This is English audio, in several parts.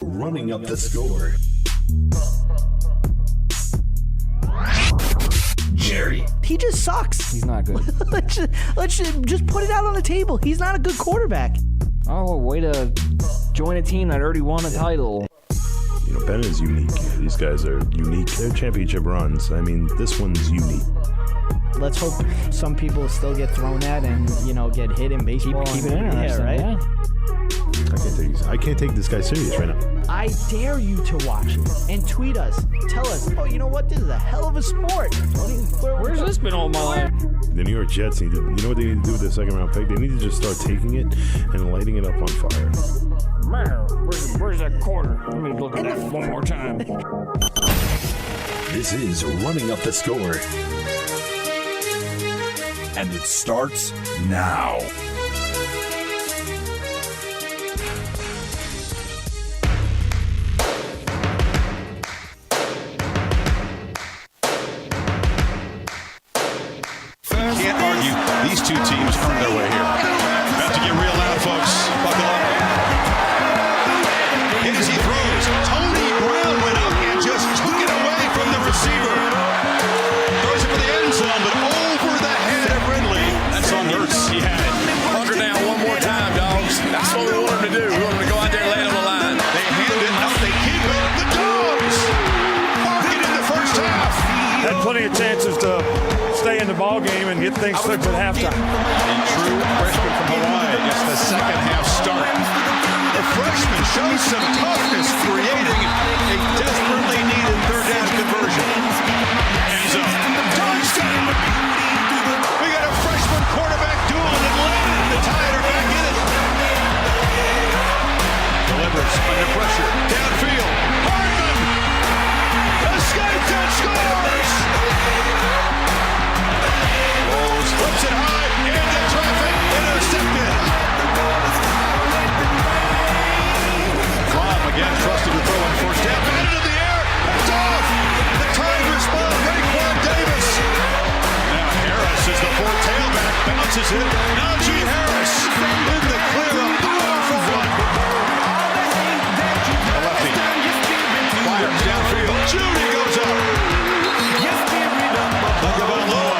Running up the score. Jerry. He just sucks. He's not good. let's just put it out on the table. He's not a good quarterback. Oh, way to join a team that already won a title. You know, Ben is unique. These guys are unique. They're championship runs. I mean, this one's unique. Let's hope some people still get thrown at and, get hit in baseball. Keep it interesting, right? Yeah. I can't take this guy serious right now. I dare you to watch it and tweet us. Tell us, oh, you know what? This is a hell of a sport. Where's this been all my life? The New York Jets you know what they need to do with their second round pick? They need to just start taking it and lighting it up on fire. Where's that quarter? Let me look at that one more time. This is Running Up the Score. And it starts now. Can't argue. These two teams earned their way here. About to get real loud, folks. Buckle up. As he throws, Tony Brown went up and just took it away from the receiver. Throws it for the end zone, but over the head of Ridley. That's on Hurts. He had it. Hunker down one more time, dogs. That's what we want him to do. We want him to go out there and lay it on the line. They hand it up. They keep it. The Dogs mark it in the first half. Had plenty of chances to stay in the ball game and get things fixed at halftime. A true freshman from Hawaii gets the second half start. The freshman shows some toughness, creating a desperately needed third down conversion. End zone. Touchdown! We got a freshman quarterback duel in Atlanta. The Tide are back in it. Delivers under pressure. Downfield. Hardman escapes and scores! Rolls, flips it high, into traffic, intercepted. Fromm again trusted to throw in first down. Batted in the air, it's off. The Tide respond, Raekwon Davis. Now Harris is the fourth tailback, bounces it. Najee Harris in the clear, a powerful run. The lefty fires downfield. Judy goes up. Tagovailoa,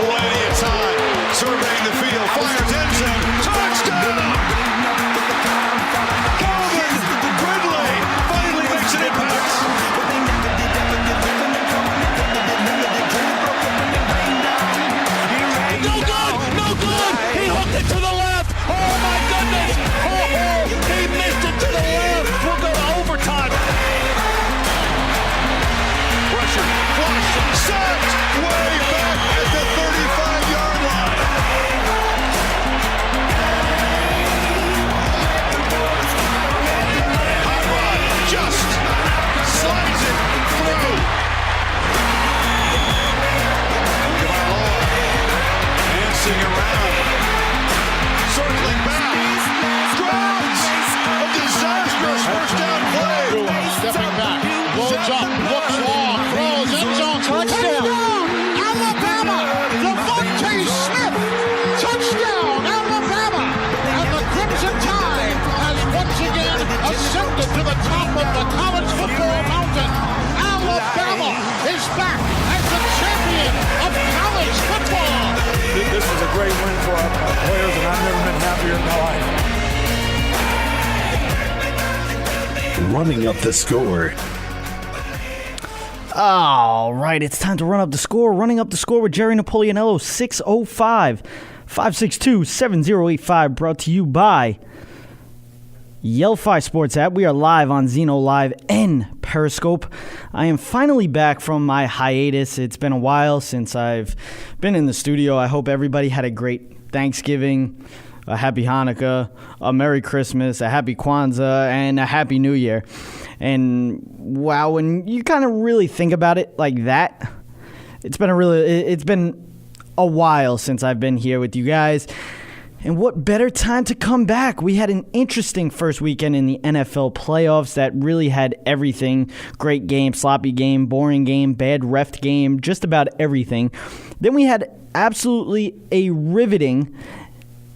plenty of time, surveying the field, fires end zone, touchdown! Calvin Ridley finally makes an impact. No good! No good! He hooked it to the left! Oh my goodness! Oh, he missed it to the left! We'll go to overtime! Pressure, flush, sacked, way back at the 35-yard line. Hot rod just slides it through. Tagovailoa dancing around, circling back, drives a disastrous first down play. Stepping back, loads up, looks long, throws, end zone, touchdown! Alabama! Devontae Smith! Touchdown, Alabama! And the Crimson Tide has once again ascended to the top of the college football mountain. Alabama is back as the champion of college football! This is a great win for our players, and I've never been happier in my life. Running up the score. All right, it's time to run up the score. Running up the score with Jerry Napoleonello, 605-562-7085, brought to you by Yelphi Sports app. We are live on Zenolive and Periscope. I am finally back from my hiatus. It's been a while since I've been in the studio. I hope everybody had a great Thanksgiving, a happy Hanukkah, a Merry Christmas, a happy Kwanzaa, and a Happy New Year. And wow, when you kind of really think about it like that, it's been a while since I've been here with you guys. And what better time to come back? We had an interesting first weekend in the NFL playoffs that really had everything. Great game, sloppy game, boring game, bad ref game, just about everything. Then we had absolutely a riveting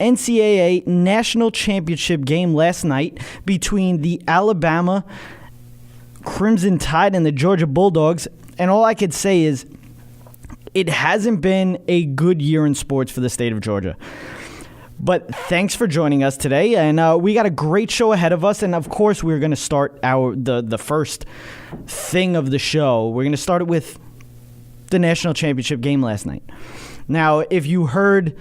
NCAA National Championship game last night between the Alabama Crimson Tide and the Georgia Bulldogs. And all I could say is it hasn't been a good year in sports for the state of Georgia. But thanks for joining us today, and we got a great show ahead of us. And of course, we're going to start the first thing of the show. We're going to start it with the national championship game last night. Now, if you heard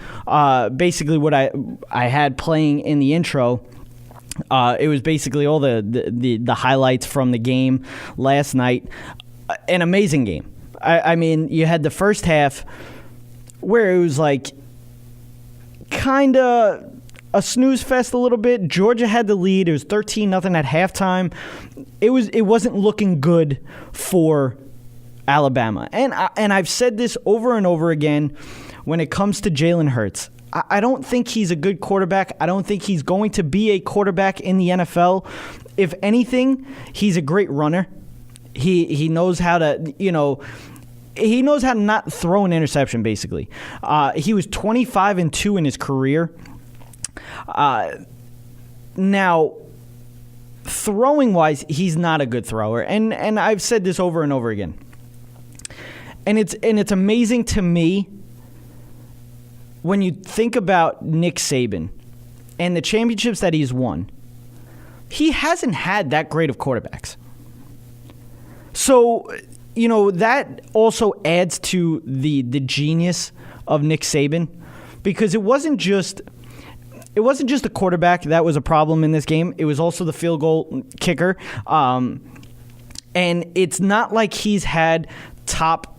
basically what I had playing in the intro, it was basically all the highlights from the game last night. An amazing game. I mean, you had the first half where it was like kind of a snooze fest a little bit. Georgia had the lead. It was 13-0 at halftime. It wasn't looking good for Alabama. And I've said this over and over again when it comes to Jalen Hurts. I don't think he's a good quarterback. I don't think he's going to be a quarterback in the NFL. If anything, he's a great runner. He knows how to, he knows how to not throw an interception, basically. He was 25-2 in his career. Now, throwing-wise, he's not a good thrower, and I've said this over and over again. And it's amazing to me when you think about Nick Saban and the championships that he's won. He hasn't had that great of quarterbacks. So, that also adds to the genius of Nick Saban, because it wasn't just the quarterback that was a problem in this game. It was also the field goal kicker. And it's not like he's had top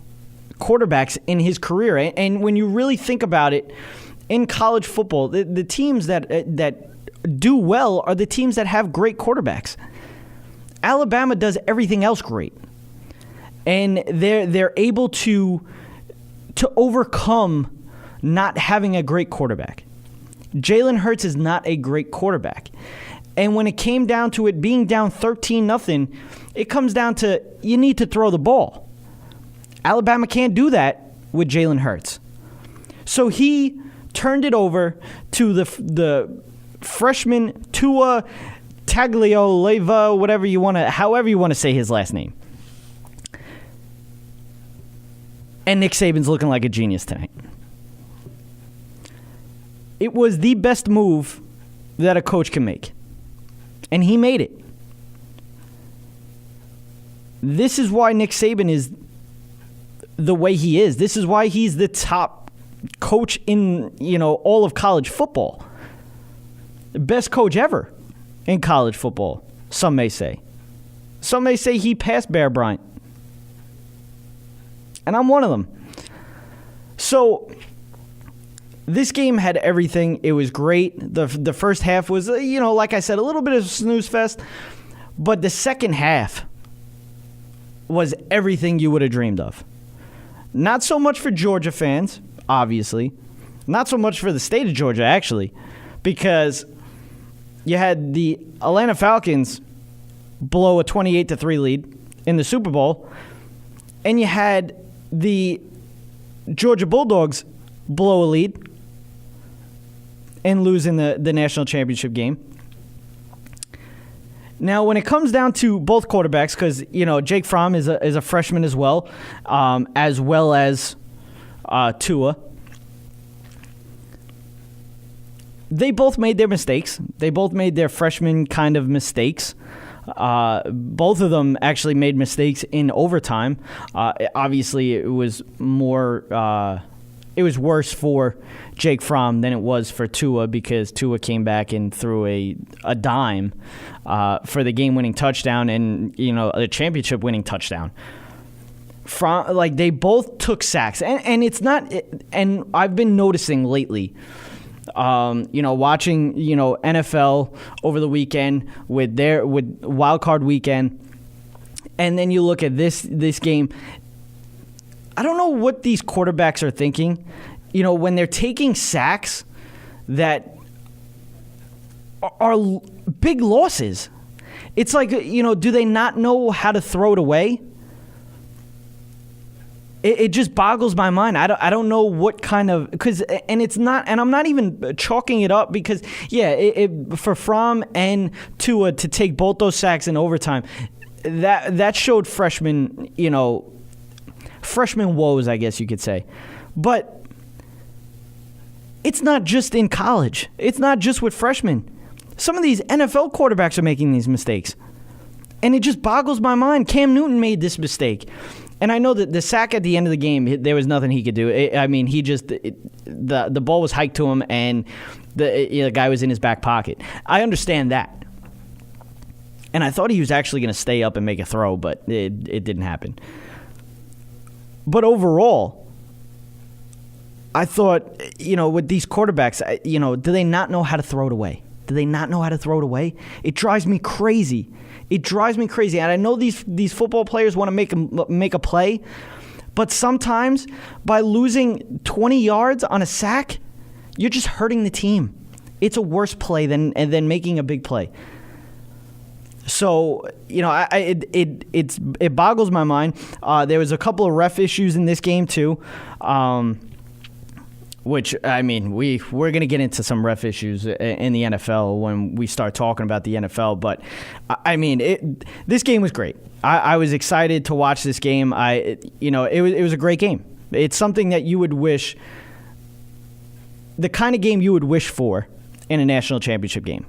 quarterbacks in his career. And when you really think about it, in college football, the teams that do well are the teams that have great quarterbacks. Alabama does everything else great. And they're able to overcome not having a great quarterback. Jalen Hurts is not a great quarterback. And when it came down to it being down 13-0, it comes down to you need to throw the ball. Alabama can't do that with Jalen Hurts. So he turned it over to the freshman Tua Tagovailoa, however you want to say his last name. And Nick Saban's looking like a genius tonight. It was the best move that a coach can make. And he made it. This is why Nick Saban is the way he is. This is why he's the top coach in, all of college football. The best coach ever in college football, some may say. Some may say he passed Bear Bryant. And I'm one of them. So this game had everything. It was great. The first half was, like I said, a little bit of a snooze fest. But the second half was everything you would have dreamed of. Not so much for Georgia fans, obviously. Not so much for the state of Georgia, actually. Because you had the Atlanta Falcons blow a 28-3 lead in the Super Bowl. And you had the Georgia Bulldogs blow a lead and lose in the national championship game. Now, when it comes down to both quarterbacks, because, Jake Fromm is a freshman as well as Tua, they both made their mistakes. They both made their freshman kind of mistakes. Both of them actually made mistakes in overtime. Obviously, it was worse for Jake Fromm than it was for Tua, because Tua came back and threw a dime for the game-winning touchdown and a championship-winning touchdown. They both took sacks, and it's not. And I've been noticing lately. Watching, NFL over the weekend with Wildcard Weekend, and then you look at this game. I don't know what these quarterbacks are thinking, when they're taking sacks that are big losses. It's like, do they not know how to throw it away? It just boggles my mind. I don't know what kind of, and it's not, and I'm not even chalking it up because for Fromm and Tua to take both those sacks in overtime, that showed freshman woes, I guess you could say. But it's not just in college. It's not just with freshmen. Some of these NFL quarterbacks are making these mistakes. And it just boggles my mind. Cam Newton made this mistake. And I know that the sack at the end of the game, there was nothing he could do. The ball was hiked to him, and the guy was in his back pocket. I understand that. And I thought he was actually going to stay up and make a throw, but it didn't happen. But overall, I thought, with these quarterbacks, do they not know how to throw it away? Do they not know how to throw it away? It drives me crazy. It drives me crazy. And I know these football players want to make a play, but sometimes by losing 20 yards on a sack, you're just hurting the team. It's a worse play than making a big play. So, it boggles my mind. There was a couple of ref issues in this game too. Which, we're going to get into some ref issues in the NFL when we start talking about the NFL. But, this game was great. I was excited to watch this game. It was a great game. It's something that you would wish, the kind of game you would wish for in a national championship game.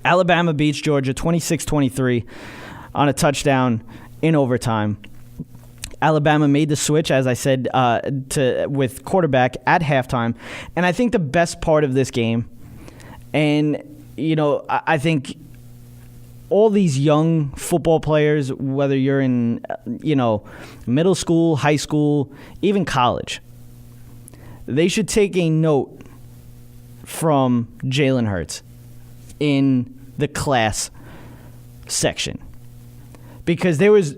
Alabama beats Georgia 26-23 on a touchdown in overtime. Alabama made the switch, as I said, with quarterback at halftime. And I think the best part of this game, and, I think all these young football players, whether you're in, middle school, high school, even college, they should take a note from Jalen Hurts in the class section. Because there was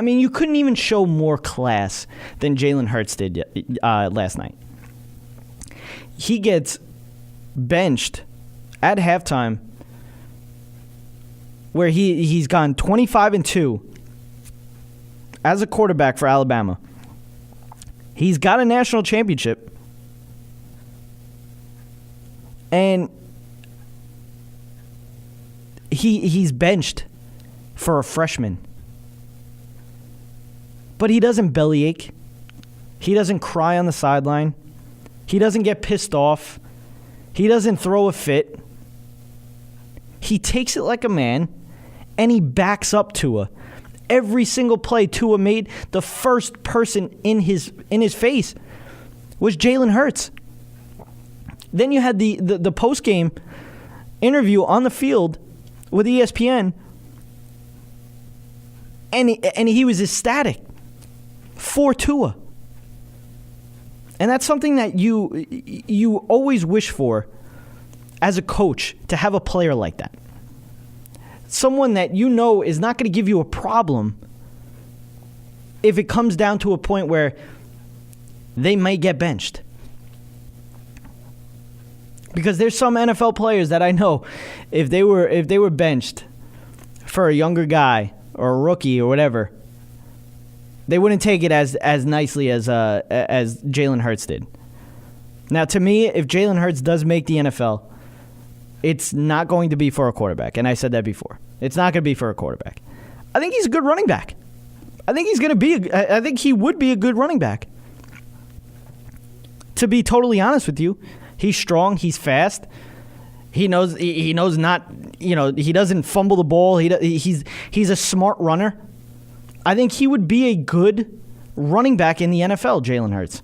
you couldn't even show more class than Jalen Hurts did last night. He gets benched at halftime where he's gone 25-2 as a quarterback for Alabama. He's got a national championship. And he's benched for a freshman. But he doesn't bellyache. He doesn't cry on the sideline. He doesn't get pissed off. He doesn't throw a fit. He takes it like a man, and he backs up Tua. Every single play Tua made, the first person in his face was Jalen Hurts. Then you had the post-game interview on the field with ESPN, and he was ecstatic for Tua. And that's something that you always wish for as a coach, to have a player like that. Someone that is not going to give you a problem if it comes down to a point where they may get benched. Because there's some NFL players that I know, if they were benched for a younger guy or a rookie or whatever, they wouldn't take it as nicely as Jalen Hurts did. Now, to me, if Jalen Hurts does make the NFL, it's not going to be for a quarterback. And I said that before. It's not going to be for a quarterback. I think he's a good running back. I think he would be a good running back. To be totally honest with you, he's strong. He's fast. He knows not. He doesn't fumble the ball. He's a smart runner. I think he would be a good running back in the NFL, Jalen Hurts.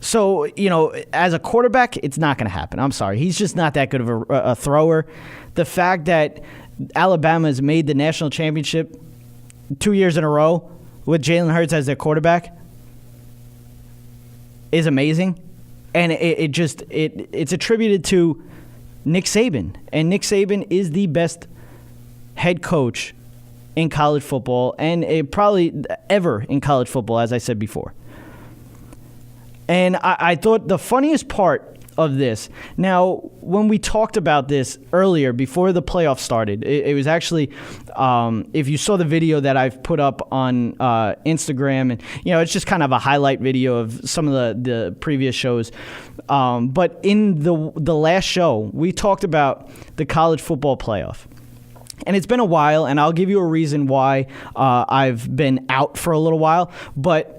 So, as a quarterback, it's not going to happen. I'm sorry. He's just not that good of a thrower. The fact that Alabama has made the national championship 2 years in a row with Jalen Hurts as their quarterback is amazing. And it's attributed to Nick Saban. And Nick Saban is the best head coach in college football, and probably ever in college football, as I said before. And I thought the funniest part of this. Now, when we talked about this earlier, before the playoffs started, it was actually, if you saw the video that I've put up on Instagram, and it's just kind of a highlight video of some of the previous shows. But in the last show, we talked about the college football playoff. And it's been a while, and I'll give you a reason why I've been out for a little while. But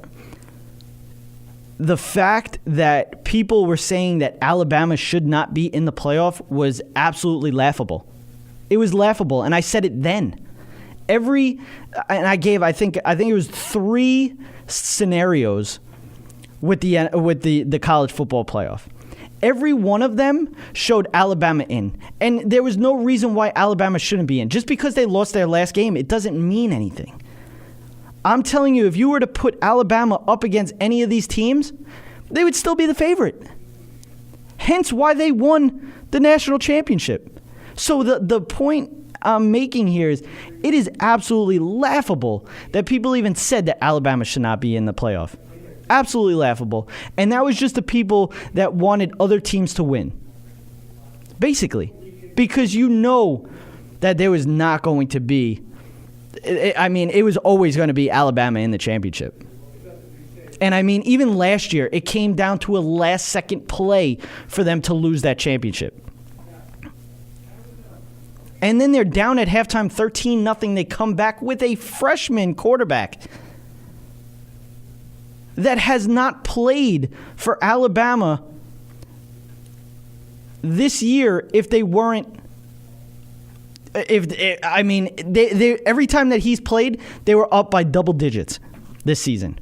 the fact that people were saying that Alabama should not be in the playoff was absolutely laughable. It was laughable, and I said it then. I think it was 3 scenarios with the college football playoff. Every one of them showed Alabama in. And there was no reason why Alabama shouldn't be in. Just because they lost their last game, it doesn't mean anything. I'm telling you, if you were to put Alabama up against any of these teams, they would still be the favorite. Hence why they won the national championship. So the point I'm making here is it is absolutely laughable that people even said that Alabama should not be in the playoff. Absolutely laughable. And that was just the people that wanted other teams to win. Basically. Because that there was not going to be... it was always going to be Alabama in the championship. And even last year, it came down to a last-second play for them to lose that championship. And then they're down at halftime 13-0. They come back with a freshman quarterback that has not played for Alabama this year if they weren't. Every time that he's played, they were up by double digits this season.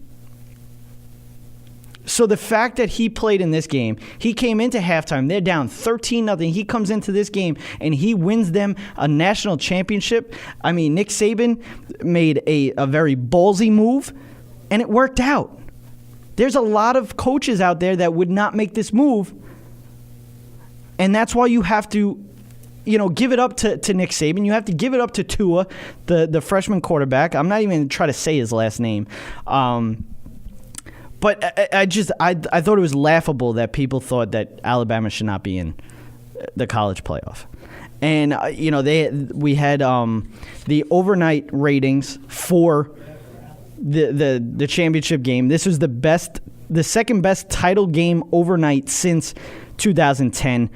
So the fact that he played in this game, he came into halftime, they're down 13-0. He comes into this game and he wins them a national championship. Nick Saban made a very ballsy move, and it worked out. There's a lot of coaches out there that would not make this move, and that's why you have to give it up to Nick Saban. You have to give it up to Tua, the freshman quarterback. I'm not even going to try to say his last name. But I thought it was laughable that people thought that Alabama should not be in the college playoff. And, we had the overnight ratings for the championship game. This was the second best title game overnight since 2010.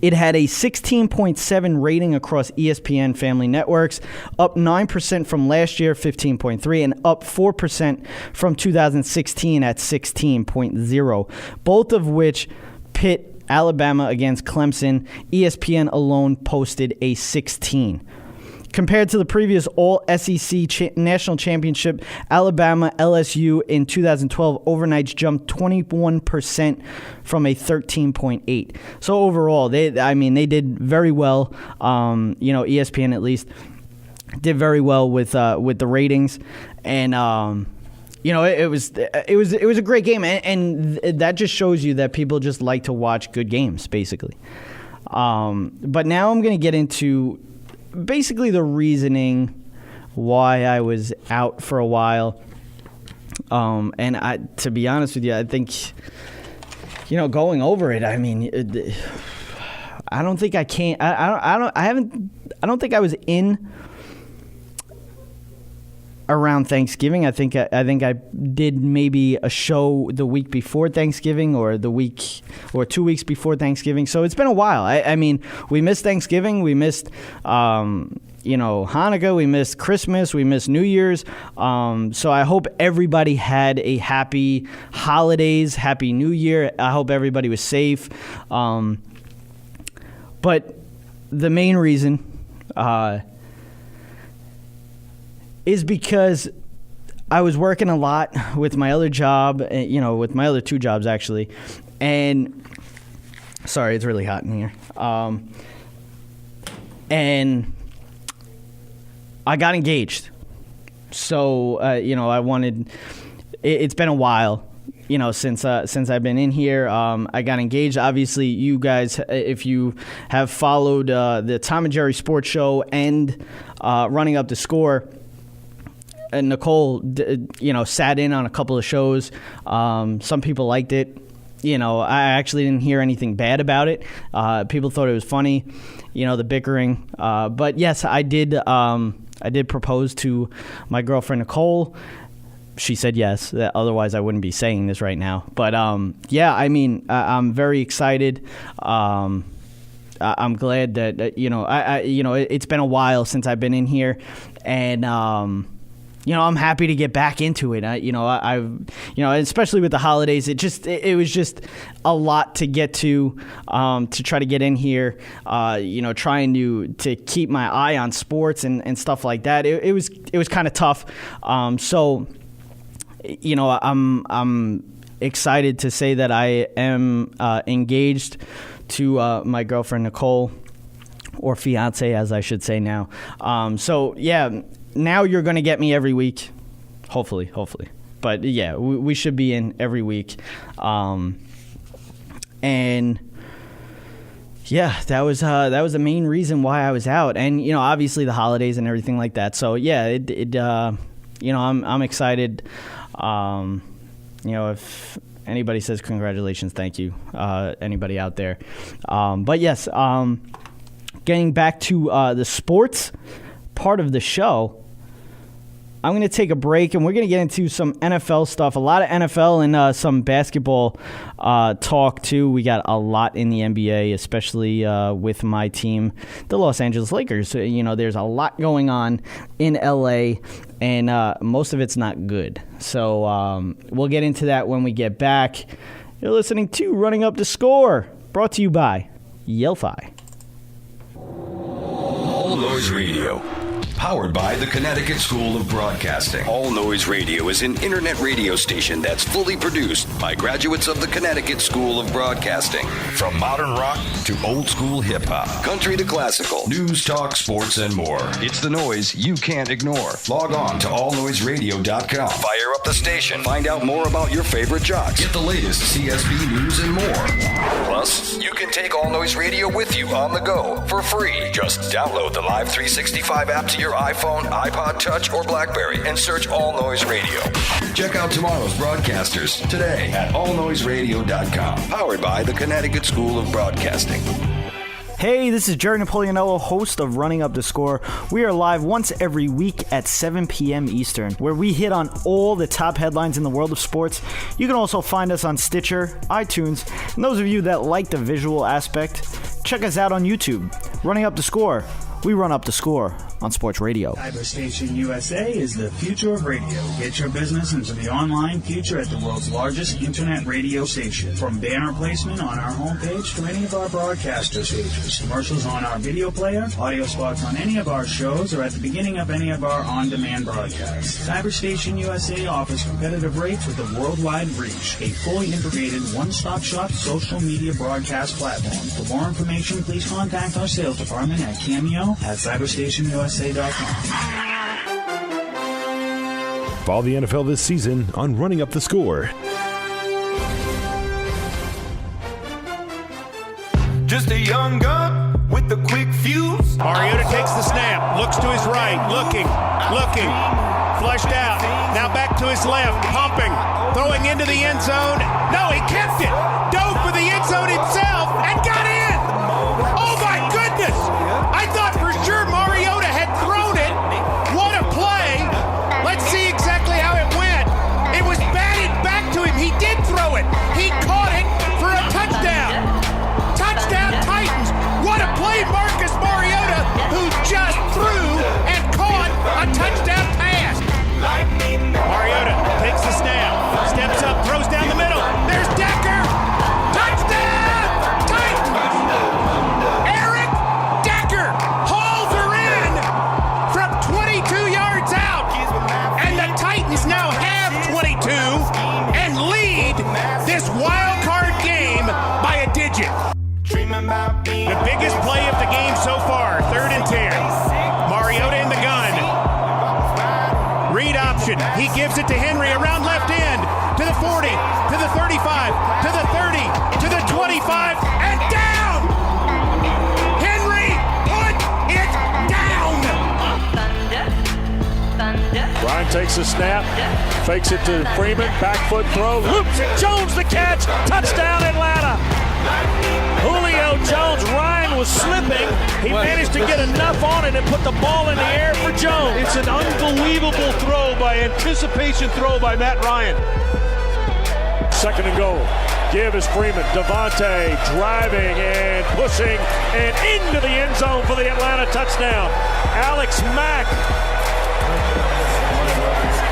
It had a 16.7 rating across ESPN family networks, up 9% from last year, 15.3, and up 4% from 2016 at 16.0, both of which pit Alabama against Clemson. ESPN alone posted a 16. Compared to the previous All-SEC National Championship, Alabama LSU in 2012 overnights jumped 21% from a 13.8. So overall, they did very well. ESPN at least did very well with the ratings, and it was a great game, and that just shows you that people just like to watch good games, basically. But now I'm going to get into basically the reasoning why I was out for a while. And to be honest with you, I think, going over it, I don't think I can. I don't think I was in around Thanksgiving. I think I did maybe a show the week before Thanksgiving or the week or 2 weeks before Thanksgiving. So it's been a while. We missed Thanksgiving. We missed, Hanukkah. We missed Christmas. We missed New Year's. So I hope everybody had a happy holidays, happy New Year. I hope everybody was safe. But the main reason, is because I was working a lot with my other job, with my other 2 jobs actually, and sorry, it's really hot in here. And I got engaged, so I wanted. It's been a while, since I've been in here. I got engaged. Obviously, you guys, if you have followed the Tom and Jerry Sports Show and Running Up the Score. And Nicole, sat in on a couple of shows. Some people liked it. I actually didn't hear anything bad about it. People thought it was funny, the bickering. But yes, I did propose to my girlfriend Nicole. She said yes. Otherwise, I wouldn't be saying this right now. But yeah, I mean, I'm very excited. I'm glad that it's been a while since I've been in here, and I'm happy to get back into it. Especially with the holidays, it was just a lot to get to try to get in here. Trying to keep my eye on sports and stuff like that. It was kind of tough. So. I'm excited to say that I am engaged to my girlfriend Nicole, or fiance, as I should say now. So yeah, now you're going to get me every week, hopefully. But yeah, we should be in every week. And yeah, that was the main reason why I was out, and obviously the holidays and everything like that. So yeah, I'm excited. If anybody says congratulations, thank you, anybody out there. But yes, getting back to the sports part of the show, I'm going to take a break, and we're going to get into some NFL stuff, a lot of NFL and some basketball talk, too. We got a lot in the NBA, especially with my team, the Los Angeles Lakers. There's a lot going on in L.A., and most of it's not good. So we'll get into that when we get back. You're listening to Running Up the Score, brought to you by Yelphi. All Noise Radio. Powered by the Connecticut School of Broadcasting. All Noise Radio is an internet radio station that's fully produced by graduates of the Connecticut School of Broadcasting. From modern rock to old school hip hop, country to classical, news, talk, sports, and more. It's the noise you can't ignore. Log on to allnoiseradio.com. Fire up the station. Find out more about your favorite jocks. Get the latest CSB news and more. Plus, you can take All Noise Radio with you on the go for free. Just download the Live 365 app to your iPhone, iPod Touch, or BlackBerry and search All Noise Radio. Check out tomorrow's broadcasters today at allnoiseradio.com. Powered by the Connecticut School of Broadcasting. Hey, this is Jerry Napoleonello, host of Running Up the Score. We are live once every week at 7 p.m. Eastern, where we hit on all the top headlines in the world of sports. You can also find us on Stitcher, iTunes, and those of you that like the visual aspect, check us out on YouTube. Running Up the Score. We run up the score on Sports Radio. Cyberstation USA is the future of radio. Get your business into the online future at the world's largest internet radio station. From banner placement on our homepage to any of our broadcaster stages, commercials on our video player, audio spots on any of our shows, or at the beginning of any of our on-demand broadcasts. Cyberstation USA offers competitive rates with a worldwide reach, a fully integrated one-stop shop social media broadcast platform. For more information, please contact our sales department at cameo@cyberstationusa.com. Follow the NFL this season on Running Up the Score. Just a young gun with a quick fuse. Mariota takes the snap, looks to his right, looking, flushed out. Now back to his left, pumping, throwing into the end zone. No, he kept it. Dove for the end zone himself and got in. Oh my goodness! I thought for sure Mariota had thrown it. What a play! Let's see exactly how it went. It was batted back to him. He did throw it. He caught it for a touchdown. Touchdown Titans. What a play, Marcus Mariota, who just threw and caught a touchdown pass. Mariota takes the snap, steps up, throws down the middle. There's Decker. Touchdown! Titans! Eric Decker hauls her in from 22 yards out. And the Titans now have 22 and lead this wild card game by a digit. The biggest play of the game so far, 3rd and 10. Mariota in the gun. Read option. He gives it to Henry around left end. To the 40, to the 35, to the 30, to the 25, and down! Henry put it down! Ryan takes the snap, fakes it to Freeman, back foot throw, loops it, Jones the catch, touchdown Atlanta. Julio Jones, Ryan was slipping. He managed to get enough on it and put the ball in the air for Jones. It's an unbelievable throw anticipation throw by Matt Ryan. 2nd and goal. Give is Freeman. Devontae driving and pushing and into the end zone for the Atlanta touchdown. Alex Mack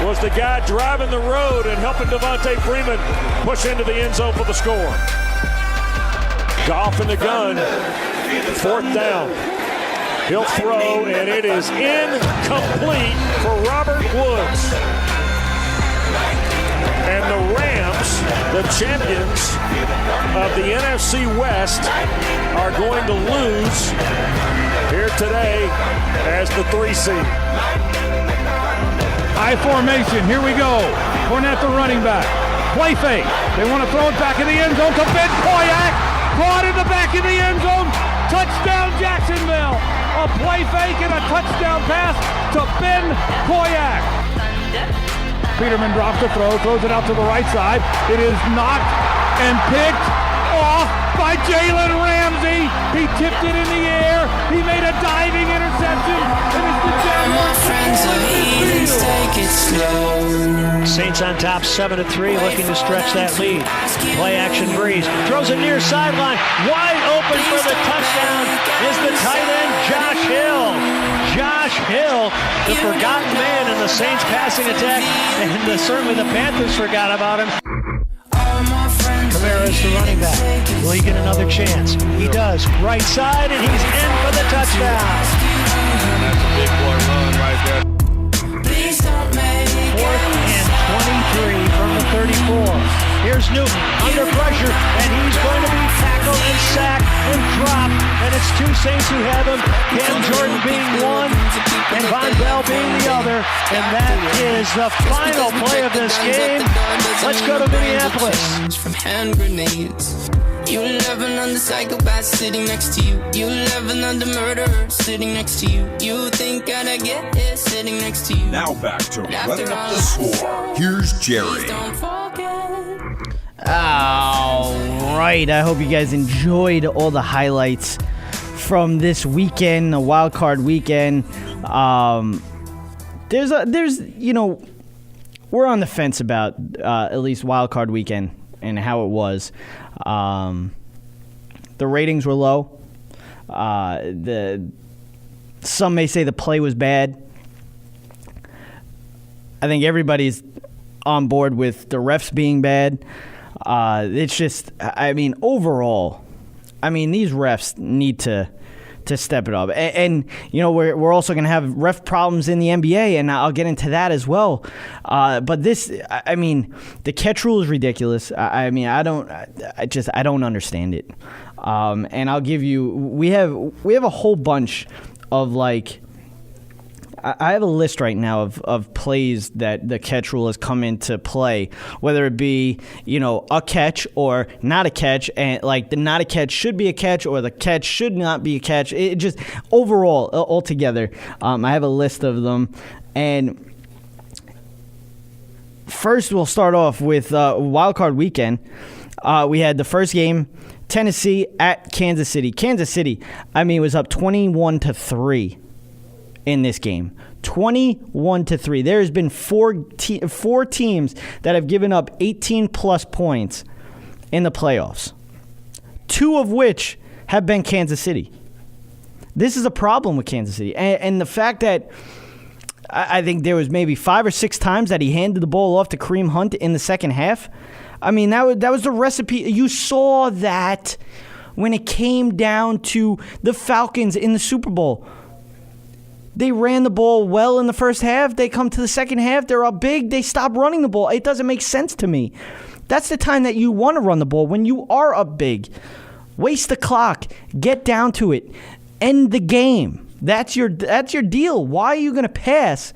was the guy driving the road and helping Devontae Freeman push into the end zone for the score. Goff in the gun. 4th down. He'll throw, and it is incomplete for Robert Woods. And the Rams, the champions of the NFC West, are going to lose here today as the 3 seed. High formation, here we go. Fournette the running back. Play fake. They want to throw it back in the end zone to Ben Koyak. Caught in the back of the end zone. Touchdown Jacksonville. A play fake and a touchdown pass to Ben Koyak. Peterman drops the throw, throws it out to the right side. It is knocked and picked off by Jalen Ramsey. He tipped it in the air. He made a diving interception. And it's the Jaguars. Saints on top 7-3, looking to stretch that lead. Play action Breeze. Throws it near sideline. Wide open for the touchdown is the tight end Josh Hill. Josh Hill, the forgotten man in the Saints passing attack, and certainly the Panthers forgot about him. Kamara is the running back. Will he get another chance? He does. Right side, and he's in for the touchdown. And that's a big boy run right there. 4th and 23 from the 34. Here's Newton under pressure, and he's going to be tackled and sacked and dropped. And it's 2 Saints who have him. Cam Jordan being one, and Von Bell being the other. And that is the final play of this game. Let's go to Minneapolis. From hand grenades. You love another psychopath sitting next to you. You love another murderer sitting next to you. You think I'd get it sitting next to you. Now back to Running Up the Score. Here's Jerry. All right. I hope you guys enjoyed all the highlights from this weekend, the Wildcard Weekend. There's we're on the fence about at least Wildcard Weekend and how it was. The ratings were low. Some may say the play was bad. I think everybody's on board with the refs being bad. It's just, overall, these refs need to step it up. And we're also going to have ref problems in the NBA, and I'll get into that as well. But this, the catch rule is ridiculous. I don't understand it. And I'll give you, we have a whole bunch of I have a list right now of plays that the catch rule has come into play, whether it be, a catch or not a catch, and the not a catch should be a catch or the catch should not be a catch. It just overall, altogether, I have a list of them. And first, we'll start off with Wildcard Weekend. We had the first game, Tennessee at Kansas City. Kansas City, was up 21-3. In this game, 21-3. There has been four teams that have given up 18-plus points in the playoffs, 2 of which have been Kansas City. This is a problem with Kansas City. And the fact that I think there was maybe 5 or 6 times that he handed the ball off to Kareem Hunt in the second half. That was the recipe. You saw that when it came down to the Falcons in the Super Bowl. They ran the ball well in the first half. They come to the second half. They're up big. They stop running the ball. It doesn't make sense to me. That's the time that you want to run the ball, when you are up big. Waste the clock. Get down to it. End the game. That's your deal. Why are you going to pass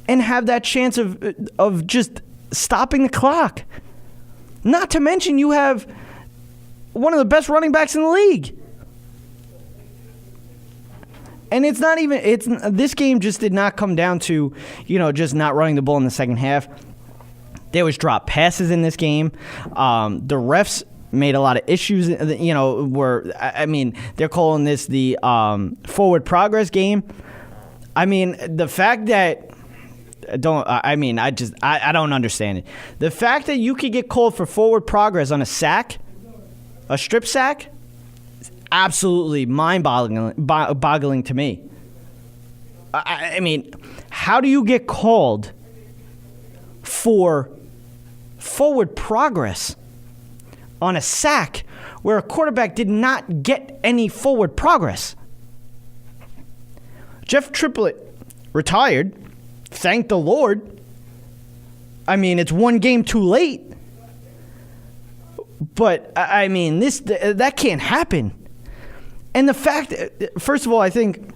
and have that chance of just stopping the clock? Not to mention you have one of the best running backs in the league. And it's not even, this game just did not come down to, just not running the ball in the second half. There was drop passes in this game. The refs made a lot of issues, they're calling this the forward progress game. I mean, the fact that, I don't understand it. The fact that you could get called for forward progress on a sack, a strip sack, absolutely mind-boggling to me. I mean, how do you get called for forward progress on a sack where a quarterback did not get any forward progress? Jeff Triplett retired. Thank the Lord. I mean, it's one game too late. But, I mean, that can't happen. And the fact, first of all, I think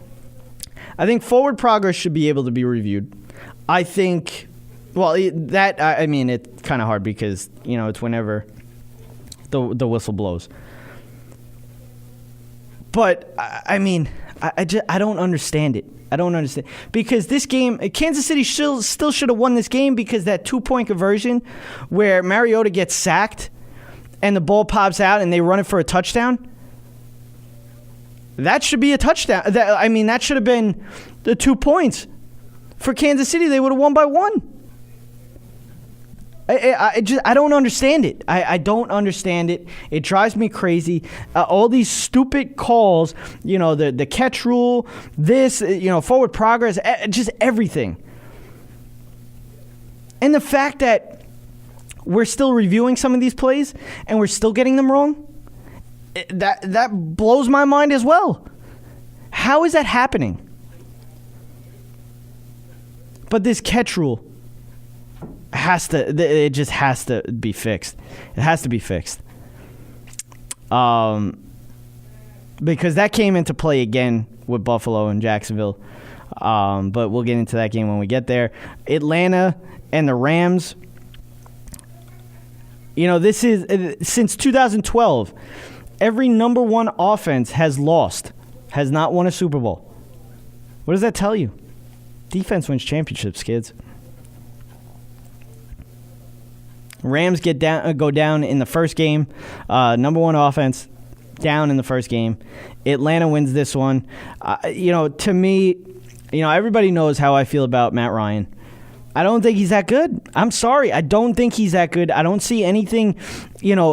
forward progress should be able to be reviewed. I think, it's kind of hard because, it's whenever the whistle blows. But, I don't understand it. I don't understand. Because this game, Kansas City still should have won this game because that 2-point conversion where Mariota gets sacked and the ball pops out and they run it for a touchdown, that should be a touchdown. That should have been the 2 points. For Kansas City, they would have won by 1. I don't understand it. I don't understand it. It drives me crazy. All these stupid calls, the catch rule, this, forward progress, just everything. And the fact that we're still reviewing some of these plays and we're still getting them wrong, that blows my mind as well. How is that happening? But this catch rule it just has to be fixed. It has to be fixed. Because that came into play again with Buffalo and Jacksonville. But we'll get into that game when we get there. Atlanta and the Rams. This is since 2012. Every number one offense has not won a Super Bowl. What does that tell you? Defense wins championships, kids. Rams go down in the first game. Number one offense down in the first game. Atlanta wins this one. To me, everybody knows how I feel about Matt Ryan. I don't think he's that good. I'm sorry. I don't think he's that good. I don't see anything,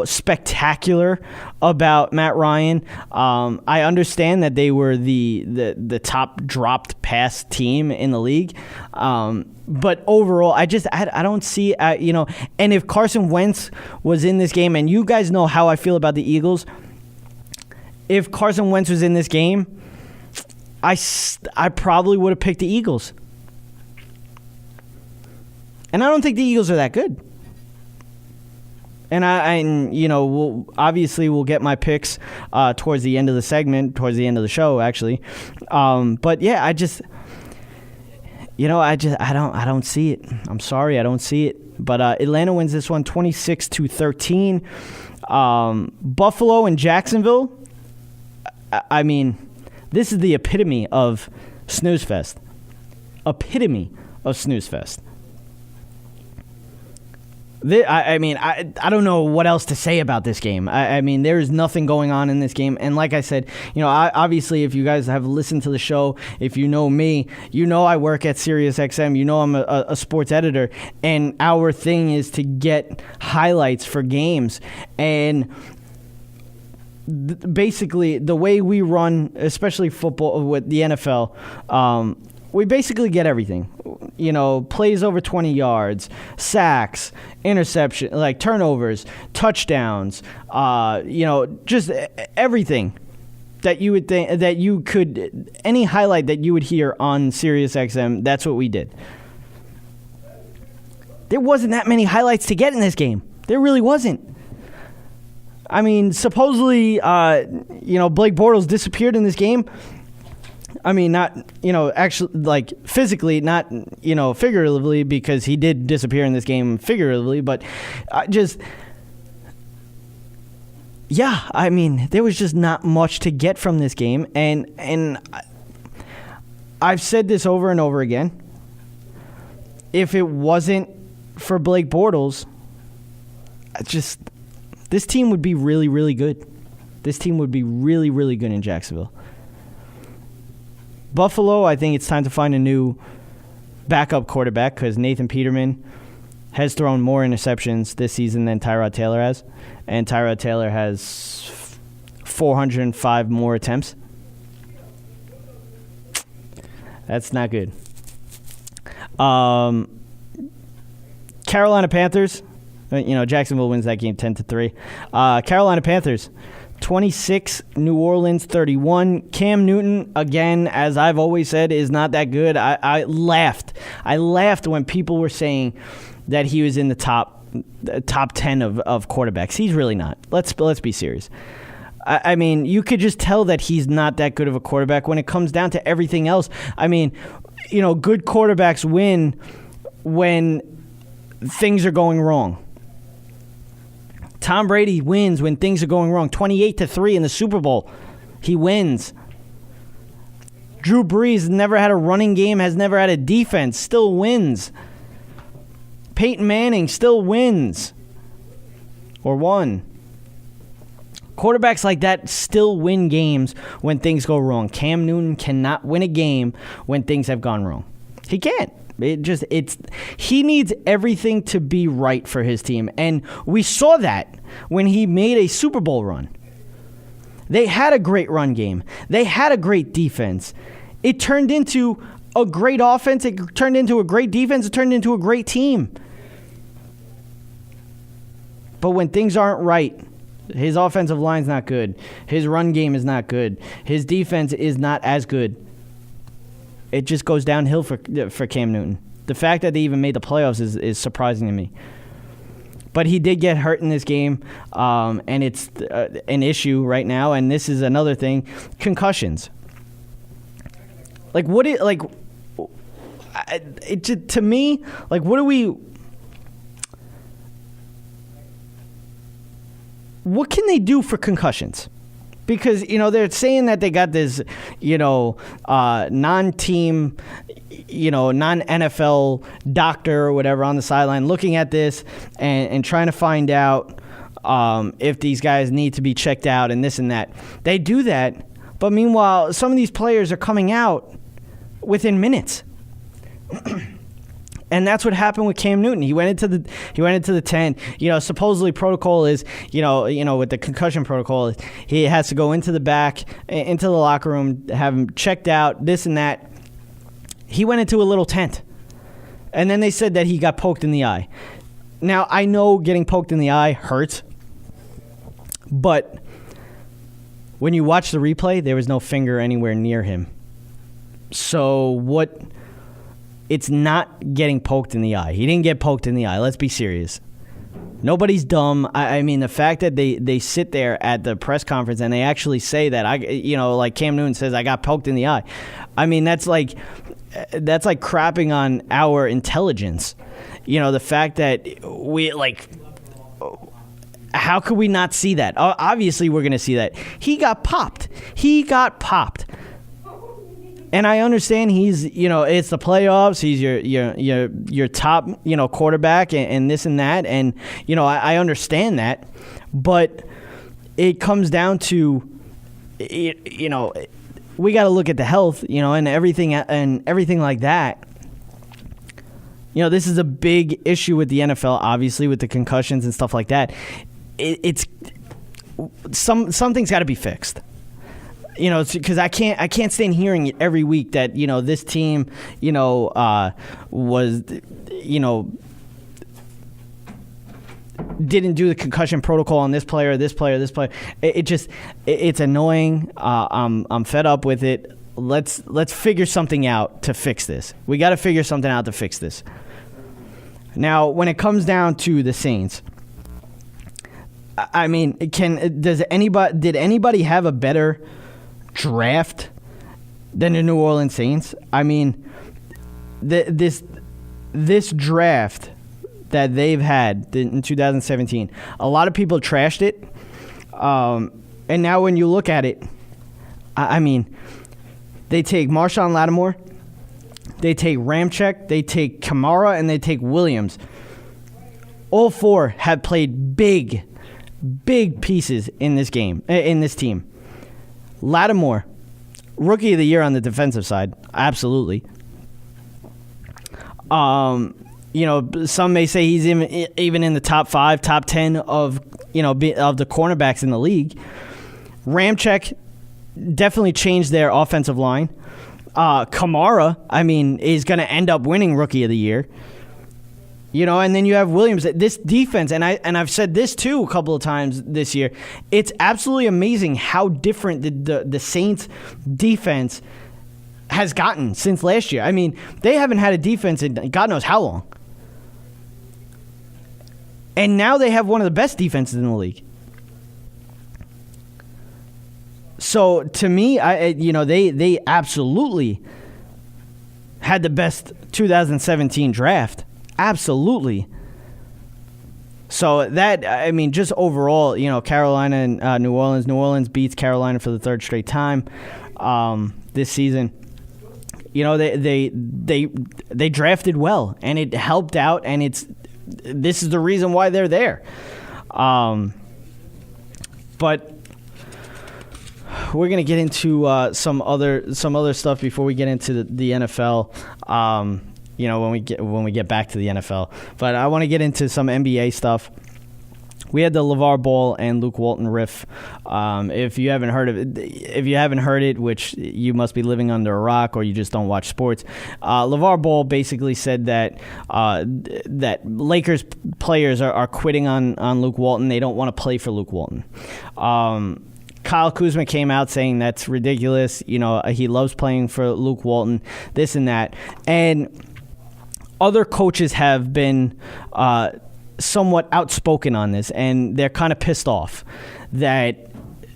spectacular about Matt Ryan. I understand that they were the top dropped pass team in the league. But overall, I don't see, and if Carson Wentz was in this game, and you guys know how I feel about the Eagles, if Carson Wentz was in this game, I probably would have picked the Eagles. And I don't think the Eagles are that good. And we'll get my picks towards the end of the segment, towards the end of the show, actually. But yeah, I don't see it. I'm sorry, I don't see it. But Atlanta wins this one 26-13. Buffalo and Jacksonville. This is the epitome of snooze fest. Epitome of snooze fest. I don't know what else to say about this game. There's nothing going on in this game. And like I said, obviously, if you guys have listened to the show, if you know me, I work at SiriusXM. I'm a sports editor. And our thing is to get highlights for games. And basically, the way we run, especially football with the NFL, we basically get everything. Plays over 20 yards, sacks, interception, like turnovers, touchdowns, just everything that you would think that you could, any highlight that you would hear on SiriusXM, that's what we did. There wasn't that many highlights to get in this game. There really wasn't. Supposedly, Blake Bortles disappeared in this game. Not, actually, like, physically, not, figuratively, because he did disappear in this game figuratively, but there was just not much to get from this game, and I've said this over and over again. If it wasn't for Blake Bortles, this team would be really, really good. This team would be really, really good in Jacksonville. Buffalo, I think it's time to find a new backup quarterback because Nathan Peterman has thrown more interceptions this season than Tyrod Taylor has. And Tyrod Taylor has 405 more attempts. That's not good. Carolina Panthers. Jacksonville wins that game 10-3. Carolina Panthers, 26. New Orleans, 31. Cam Newton, again, as I've always said, is not that good. I laughed. I laughed when people were saying that he was in the top 10 of quarterbacks. He's really not. Let's be serious. I mean, you could just tell that he's not that good of a quarterback when it comes down to everything else. I mean, good quarterbacks win when things are going wrong. Tom Brady wins when things are going wrong. 28-3 in the Super Bowl. He wins. Drew Brees never had a running game, has never had a defense, still wins. Peyton Manning still wins. Or won. Quarterbacks like that still win games when things go wrong. Cam Newton cannot win a game when things have gone wrong. He can't. He needs everything to be right for his team. And we saw that when he made a Super Bowl run. They had a great run game. They had a great defense. It turned into a great offense. It turned into a great defense. It turned into a great team. But when things aren't right, his offensive line's not good. His run game is not good. His defense is not as good. It just goes downhill for Cam Newton. The fact that they even made the playoffs is surprising to me. But he did get hurt in this game, and it's an issue right now. And this is another thing: concussions. To me, what do we? What can they do for concussions? Because, they're saying that they got this, non-team, non-NFL doctor or whatever on the sideline looking at this and trying to find out if these guys need to be checked out and this and that. They do that, but meanwhile, some of these players are coming out within minutes. And that's what happened with Cam Newton. He went into the tent. Supposedly protocol is, with the concussion protocol, he has to go into the back, into the locker room, have him checked out, this and that. He went into a little tent. And then they said that he got poked in the eye. Now, I know getting poked in the eye hurts. But when you watch the replay, there was no finger anywhere near him. So what... It's not getting poked in the eye. He didn't get poked in the eye. Let's be serious. Nobody's dumb. I mean, the fact that they sit there at the press conference and they actually say that, like Cam Newton says, I got poked in the eye. I mean, that's like crapping on our intelligence. The fact that we, how could we not see that? Obviously, we're going to see that. He got popped. And I understand he's, it's the playoffs. He's your top, quarterback and this and that. And, I understand that. But it comes down to, we got to look at the health, and everything like that. This is a big issue with the NFL, obviously, with the concussions and stuff like that. It's something's got to be fixed. Because I can't stand hearing it every week that, this team, was, didn't do the concussion protocol on this player. It's annoying. I'm fed up with it. Let's figure something out to fix this. We got to figure something out to fix this. Now, when it comes down to the Saints, I mean, did anybody have a better draft than the New Orleans Saints? I mean, this draft that they've had in 2017, a lot of people trashed it, and now when you look at it, I mean, They take Marshawn Lattimore, they take Ramczyk, they take Kamara, and they take Williams. All four have played big pieces in this game, in this team. Lattimore, Rookie of the Year on the defensive side, absolutely. Some may say he's even in the top 5, top 10 of the cornerbacks in the league. Ramczyk definitely changed their offensive line. Kamara, is going to end up winning Rookie of the Year. And then you have Williams. This defense, and I've said this too a couple of times this year, it's absolutely amazing how different the Saints defense has gotten since last year. They haven't had a defense in God knows how long. And now they have one of the best defenses in the league. So to me, they absolutely had the best 2017 draft. Absolutely. So that, just overall, Carolina and New Orleans. New Orleans beats Carolina for the third straight time this season. They drafted well, and it helped out, and this is the reason why they're there. But we're gonna get into some other stuff before we get into the NFL. When we get back to the NFL, but I want to get into some NBA stuff. We had the Lavar Ball and Luke Walton riff. If you haven't heard it, which you must be living under a rock or you just don't watch sports, Lavar Ball basically said that Lakers players are quitting on Luke Walton. They don't want to play for Luke Walton. Kyle Kuzma came out saying that's ridiculous. He loves playing for Luke Walton, this and that. And other coaches have been somewhat outspoken on this, and they're kind of pissed off that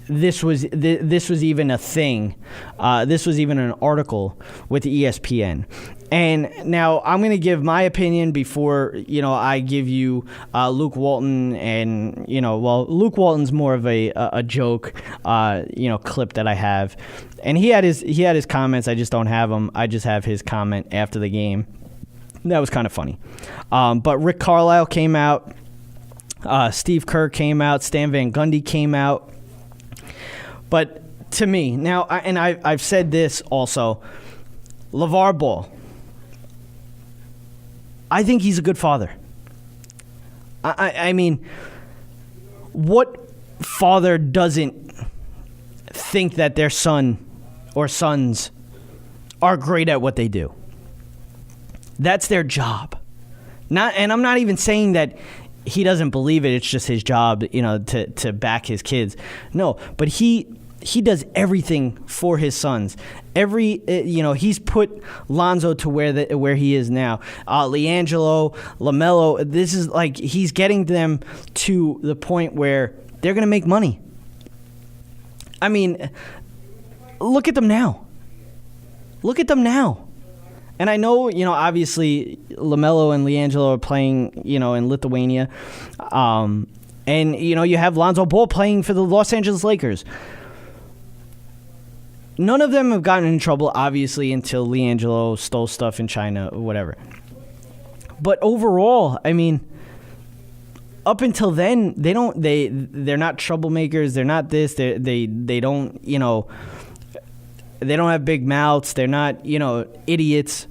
this was even a thing. This was even an article with ESPN. And now I'm going to give my opinion before, I give you Luke Walton. And, Luke Walton's more of a joke, clip that I have. And he had his comments. I just don't have them. I just have his comment after the game. That was kind of funny. But Rick Carlisle came out. Steve Kerr came out. Stan Van Gundy came out. But to me, now, I've said this also, LeVar Ball, I think he's a good father. What father doesn't think that their son or sons are great at what they do? That's their job. And I'm not even saying that he doesn't believe it. It's just his job, to back his kids. No, but he does everything for his sons. He's put Lonzo to where he is now. LiAngelo, LaMelo. This is like he's getting them to the point where they're going to make money. Look at them now. And I know, obviously LaMelo and LiAngelo are playing, in Lithuania. And, you have Lonzo Ball playing for the Los Angeles Lakers. None of them have gotten in trouble, obviously, until LiAngelo stole stuff in China or whatever. But overall, up until then, they're not troublemakers. They're not this. They don't, they don't have big mouths. They're not, idiots.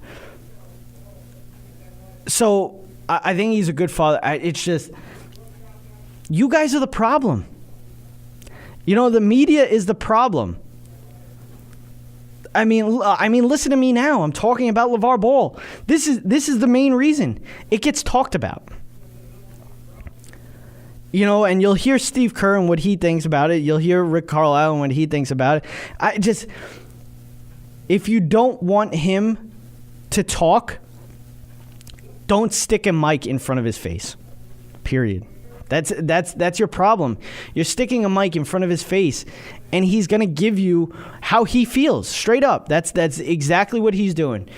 So I think he's a good father. It's just, you guys are the problem. The media is the problem. Listen to me now. I'm talking about LeVar Ball. This is the main reason it gets talked about. And you'll hear Steve Kerr and what he thinks about it. You'll hear Rick Carlisle and what he thinks about it. If you don't want him to talk, don't stick a mic in front of his face. Period. That's your problem. You're sticking a mic in front of his face, and he's going to give you how he feels, straight up. That's exactly what he's doing.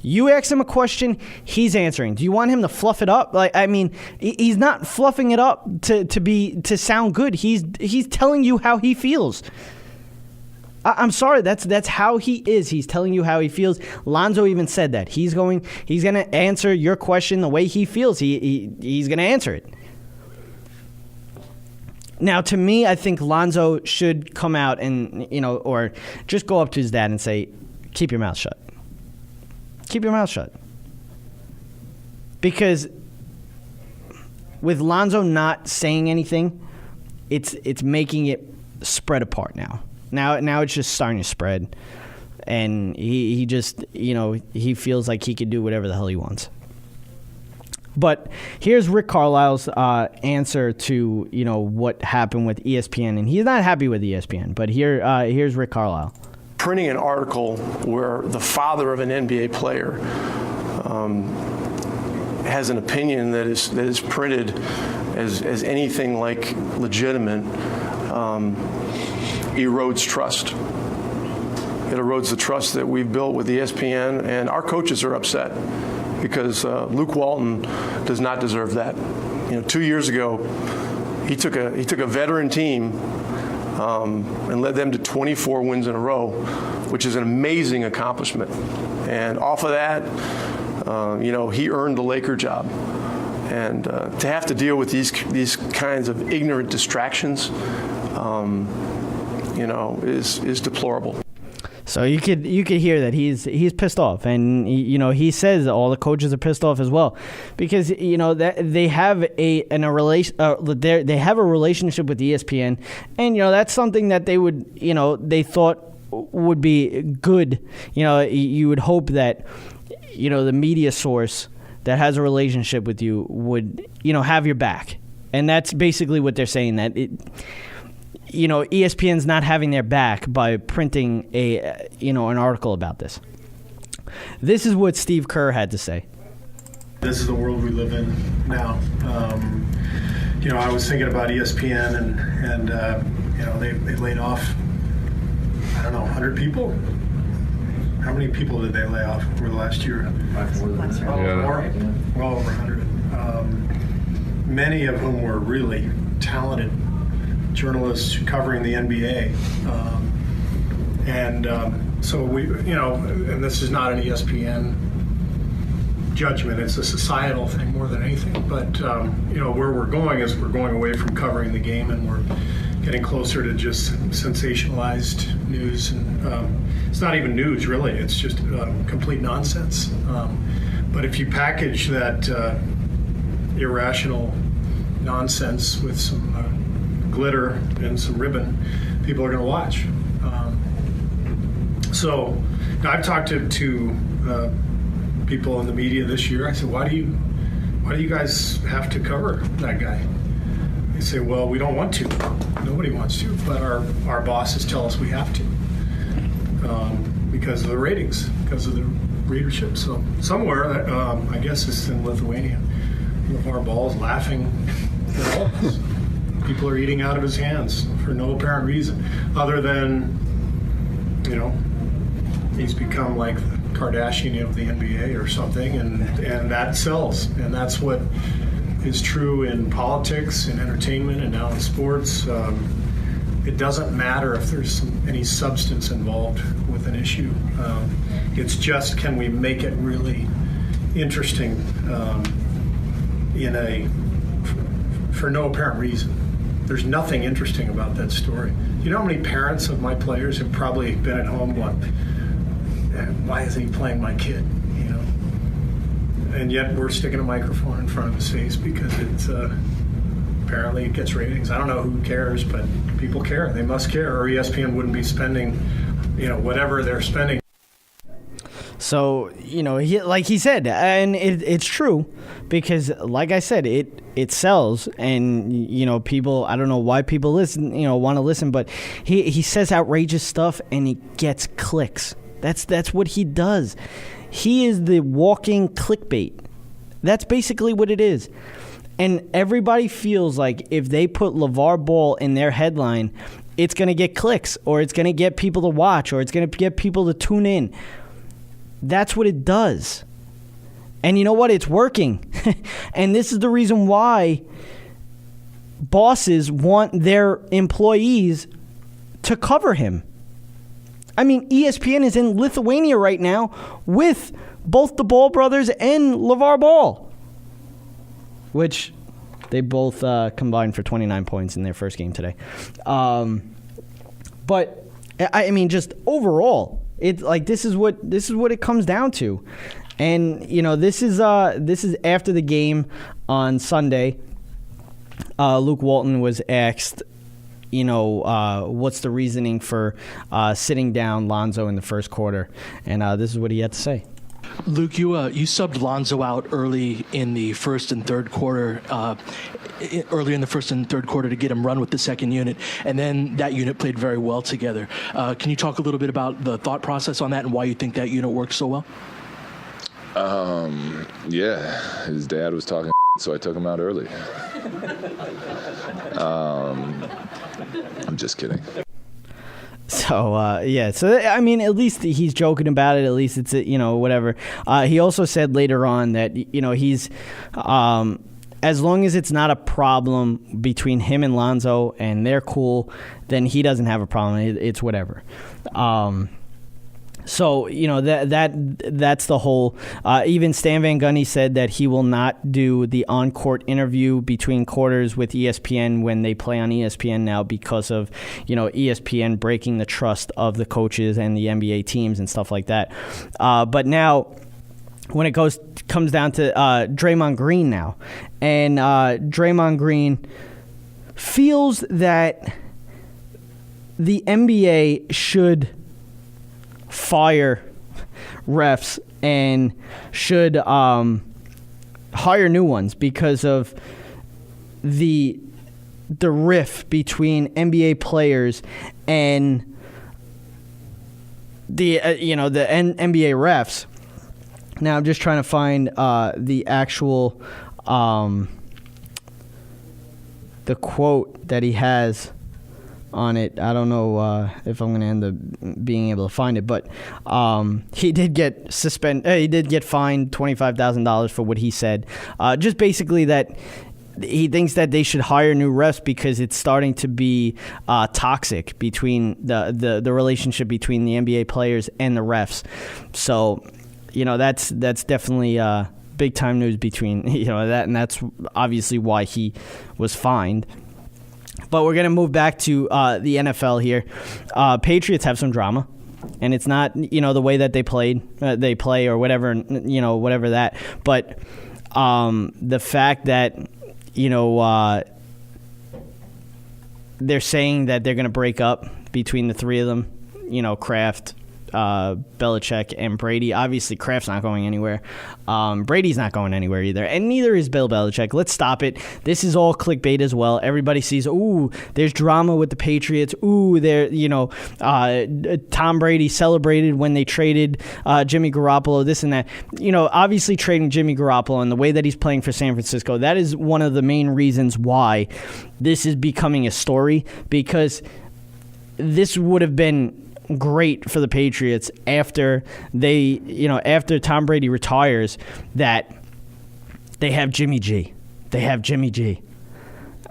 You ask him a question, he's answering. Do you want him to fluff it up? He's not fluffing it up to sound good. He's telling you how he feels. I'm sorry. That's how he is. He's telling you how he feels. Lonzo even said that he's going to answer your question the way he feels. He's going to answer it. Now, to me, I think Lonzo should come out and, or just go up to his dad and say, keep your mouth shut. Keep your mouth shut. Because with Lonzo not saying anything, it's making it spread apart now. Now it's just starting to spread. And he just, he feels like he could do whatever the hell he wants. But here's Rick Carlisle's answer to what happened with ESPN, and he's not happy with ESPN. But here's Rick Carlisle. Printing an article where the father of an NBA player has an opinion that is printed as anything like legitimate erodes trust. It erodes the trust that we've built with ESPN, and our coaches are upset. Because Luke Walton does not deserve that. 2 years ago, he took a veteran team and led them to 24 wins in a row, which is an amazing accomplishment. And off of that, he earned the Laker job. And to have to deal with these kinds of ignorant distractions, is deplorable. So you could hear that he's pissed off, and he says all the coaches are pissed off as well, because that they have they have a relationship with ESPN, and that's something that they would they thought would be good. You would hope that the media source that has a relationship with you would have your back, and that's basically what they're saying, that ESPN's not having their back by printing an article about this. This is what Steve Kerr had to say. This is the world we live in now. I was thinking about ESPN and they laid off, 100 people. How many people did they lay off over the last year? Well over 100. Many of whom were really talented journalists covering the NBA, so we, and this is not an ESPN judgment; it's a societal thing more than anything. But where we're going is we're going away from covering the game, and we're getting closer to just sensationalized news, and it's not even news really; it's just complete nonsense. But if you package that irrational nonsense with some glitter and some ribbon, people are going to watch. So I've talked to people in the media this year. I said, why do you guys have to cover that guy? They say, well, we don't want to. Nobody wants to, but our bosses tell us we have to because of the ratings, because of the readership. So somewhere, I guess it's in Lithuania, Lavar Ball is laughing at all of us. People are eating out of his hands for no apparent reason, other than, he's become like the Kardashian of the NBA or something, and that sells. And that's what is true in politics, in entertainment, and now in sports. It doesn't matter if there's any substance involved with an issue. It's just, can we make it really interesting for no apparent reason. There's nothing interesting about that story. You know how many parents of my players have probably been at home going, why isn't he playing my kid? And yet we're sticking a microphone in front of his face because it's apparently it gets ratings. I don't know who cares, but people care. They must care, or ESPN wouldn't be spending, whatever they're spending. So, like he said, and it's true, because like I said, it sells, and, people, I don't know why people listen, want to listen, but he says outrageous stuff and he gets clicks. That's what he does. He is the walking clickbait. That's basically what it is. And everybody feels like if they put Lavar Ball in their headline, it's going to get clicks, or it's going to get people to watch, or it's going to get people to tune in. That's what it does. And you know what? It's working. And this is the reason why bosses want their employees to cover him. I mean, ESPN is in Lithuania right now with both the Ball brothers and Lavar Ball, which they both combined for 29 points in their first game today. But I mean, just overall, it's like this is what it comes down to. And this is after the game on Sunday. Luke Walton was asked, what's the reasoning for sitting down Lonzo in the first quarter, and this is what he had to say. Luke, you subbed Lonzo out early in the first and third quarter. Earlier in the first and third quarter to get him run with the second unit, and then that unit played very well together. Can you talk a little bit about the thought process on that and why you think that unit worked so well? Yeah, his dad was talking, so I took him out early. I'm just kidding. So, I mean, at least he's joking about it. At least it's, whatever. He also said later on that, he's, as long as it's not a problem between him and Lonzo and they're cool, then he doesn't have a problem. It's whatever. So, that's the whole. Even Stan Van Gundy said that he will not do the on-court interview between quarters with ESPN when they play on ESPN now because of, ESPN breaking the trust of the coaches and the NBA teams and stuff like that. But now, when it comes down to Draymond Green now, and Draymond Green feels that the NBA should fire refs and should hire new ones because of the riff between NBA players and the NBA refs. Now I'm just trying to find the actual the quote that he has on it. I don't know if I'm going to end up being able to find it, but he did get suspended. He did get fined $25,000 for what he said. Just basically that he thinks that they should hire new refs because it's starting to be toxic between the relationship between the NBA players and the refs. So, that's definitely big time news between that, and that's obviously why he was fined. But we're going to move back to the NFL here. Patriots have some drama, and it's not, the way that they play or whatever, whatever that. But the fact that, they're saying that they're going to break up between the three of them, Kraft, Belichick, and Brady. Obviously, Kraft's not going anywhere. Brady's not going anywhere either, and neither is Bill Belichick. Let's stop it. This is all clickbait as well. Everybody sees, there's drama with the Patriots. Tom Brady celebrated when they traded Jimmy Garoppolo, this and that. Obviously trading Jimmy Garoppolo and the way that he's playing for San Francisco, that is one of the main reasons why this is becoming a story, because this would have been great for the Patriots after after Tom Brady retires, that they have Jimmy G.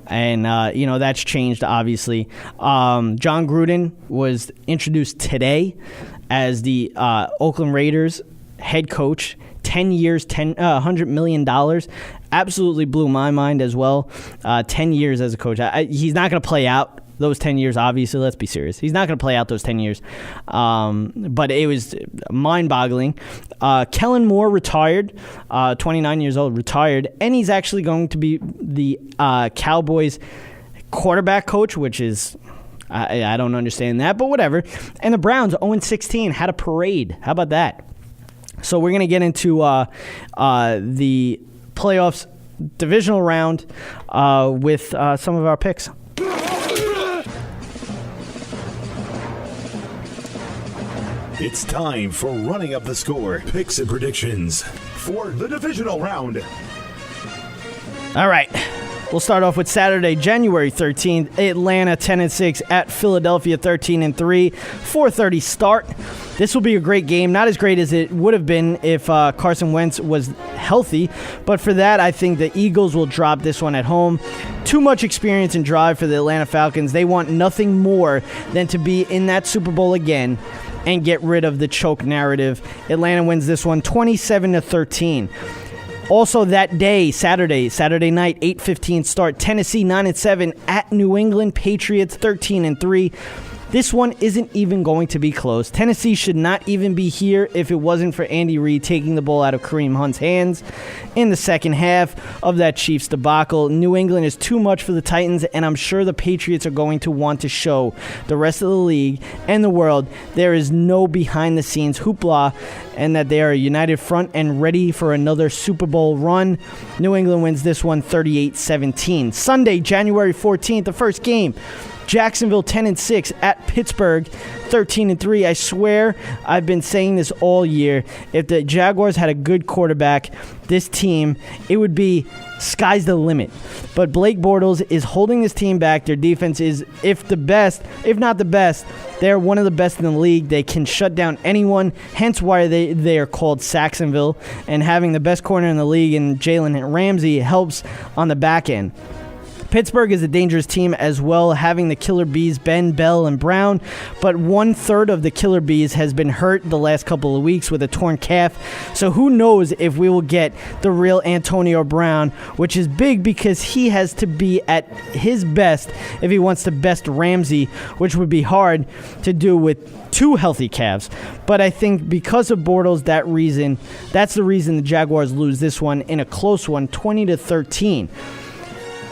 And, that's changed, obviously. John Gruden was introduced today as the Oakland Raiders head coach. 10 years, $100 million. Absolutely blew my mind as well. 10 years as a coach. He's not going to play out those 10 years, obviously. Let's be serious. He's not going to play out those 10 years. But it was mind-boggling. Kellen Moore retired, 29 years old, retired, and he's actually going to be the Cowboys quarterback coach, which is, I don't understand that, but whatever. And the Browns, 0-16, had a parade. How about that? So we're going to get into the playoffs divisional round with some of our picks. It's time for Running Up the Score, picks and predictions for the divisional round. All right. We'll start off with Saturday, January 13th. Atlanta 10-6 at Philadelphia 13-3. 4:30 start. This will be a great game. Not as great as it would have been if Carson Wentz was healthy. But for that, I think the Eagles will drop this one at home. Too much experience and drive for the Atlanta Falcons. They want nothing more than to be in that Super Bowl again. and get rid of the choke narrative. Atlanta wins this one 27-13. Also that day, Saturday night, 8:15 start. Tennessee 9-7 at New England Patriots 13-3. This one isn't even going to be close. Tennessee should not even be here if it wasn't for Andy Reid taking the ball out of Kareem Hunt's hands in the second half of that Chiefs debacle. New England is too much for the Titans, and I'm sure the Patriots are going to want to show the rest of the league and the world there is no behind-the-scenes hoopla and that they are a united front and ready for another Super Bowl run. New England wins this one 38-17. Sunday, January 14th, the first game. Jacksonville 10-6 at Pittsburgh 13-3. I swear I've been saying this all year. If the Jaguars had a good quarterback, this team, it would be sky's the limit. But Blake Bortles is holding this team back. Their defense is, if not the best, they're one of the best in the league. They can shut down anyone, hence why they are called Saxonville. And having the best corner in the league in Jalen Ramsey helps on the back end. Pittsburgh is a dangerous team as well, having the Killer Bees, Ben, Bell, and Brown, but 1/3 of the Killer Bees has been hurt the last couple of weeks with a torn calf, so who knows if we will get the real Antonio Brown, which is big because he has to be at his best if he wants to best Ramsey, which would be hard to do with two healthy calves. But I think because of Bortles, that's the reason the Jaguars lose this one in a close one, 20-13.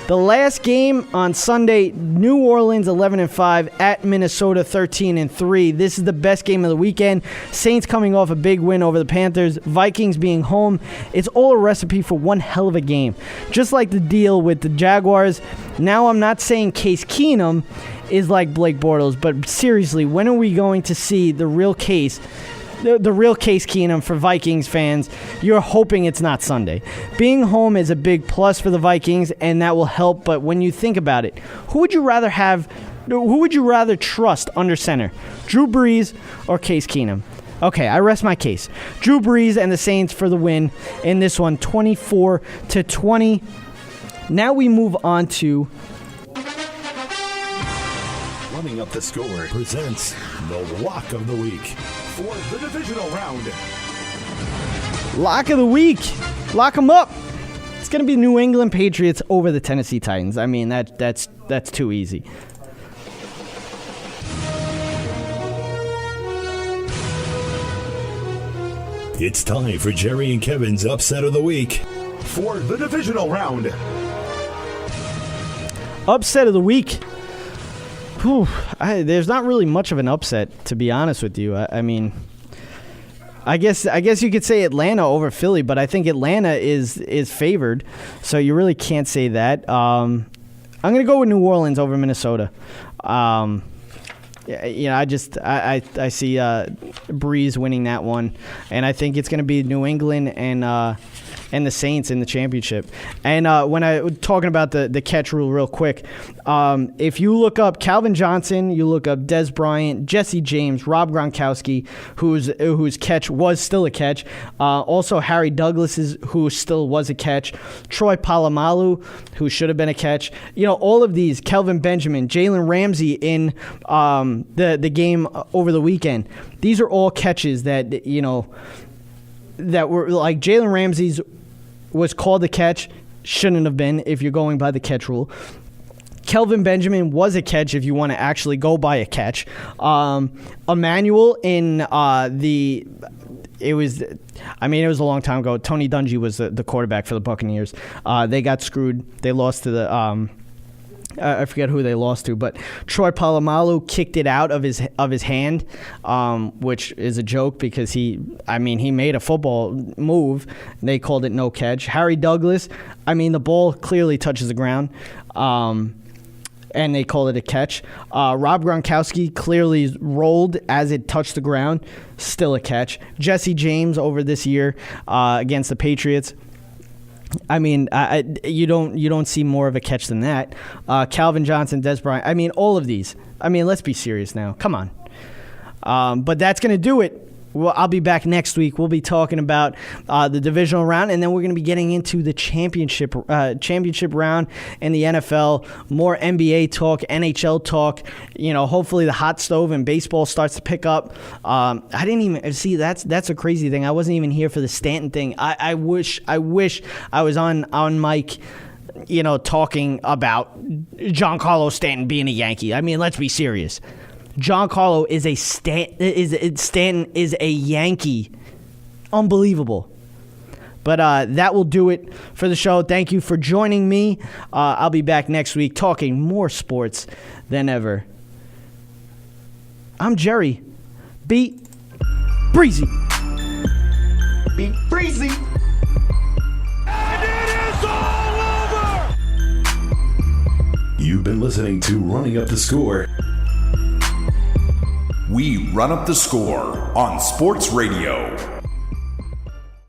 The last game on Sunday, New Orleans 11-5 at Minnesota 13-3. This is the best game of the weekend. Saints coming off a big win over the Panthers. Vikings being home. It's all a recipe for one hell of a game. Just like the deal with the Jaguars. Now I'm not saying Case Keenum is like Blake Bortles, but seriously, when are we going to see the real Case? The real Case Keenum for Vikings fans? You're hoping it's not Sunday. Being home is a big plus for the Vikings, and that will help. But when you think about it, who would you rather trust under center? Drew Brees or Case Keenum? Okay, I rest my case. Drew Brees and the Saints for the win in this one, 24-20. Now we move on to Running Up the Score presents the Lock of the Week for the divisional round. Lock of the week. Lock them up. It's going to be New England Patriots over the Tennessee Titans. I mean, that's too easy. It's time for Jerry and Kevin's Upset of the Week for the divisional round. Upset of the week. Whew, there's not really much of an upset, to be honest with you. I mean, I guess you could say Atlanta over Philly, but I think Atlanta is favored, so you really can't say that. I'm going to go with New Orleans over Minnesota. I see Breeze winning that one, and I think it's going to be New England and the Saints in the championship. And when I was talking about the catch rule real quick, if you look up Calvin Johnson, you look up Des Bryant, Jesse James, Rob Gronkowski, whose catch was still a catch, also Harry Douglas's, who still was a catch, Troy Polamalu, who should have been a catch, all of these, Kelvin Benjamin, Jalen Ramsey in the game over the weekend. These are all catches that were like Jalen Ramsey's was called a catch, shouldn't have been if you're going by the catch rule. Kelvin Benjamin was a catch if you want to actually go by a catch. Emmanuel in it was a long time ago. Tony Dungy was the quarterback for the Buccaneers. They got screwed. They lost to the I forget who they lost to, but Troy Polamalu kicked it out of his hand, which is a joke because he made a football move. They called it no catch. Harry Douglas, the ball clearly touches the ground, and they called it a catch. Rob Gronkowski clearly rolled as it touched the ground, still a catch. Jesse James over this year against the Patriots. You don't see more of a catch than that. Calvin Johnson, Des Bryant. All of these. Let's be serious now. Come on. But that's going to do it Well, I'll be back next week. We'll be talking about the divisional round, and then we're going to be getting into the championship round in the NFL. More NBA talk, NHL talk. Hopefully the hot stove and baseball starts to pick up. I didn't even see that's a crazy thing. I wasn't even here for the Stanton thing. I wish I was on mic, talking about Giancarlo Stanton being a Yankee. I mean, let's be serious. Giancarlo Stanton is a Yankee. Unbelievable. But that will do it for the show. Thank you for joining me. I'll be back next week talking more sports than ever. I'm Jerry. Be breezy. Be breezy. And it is all over! You've been listening to Running Up the Score. We run up the score on Sports Radio.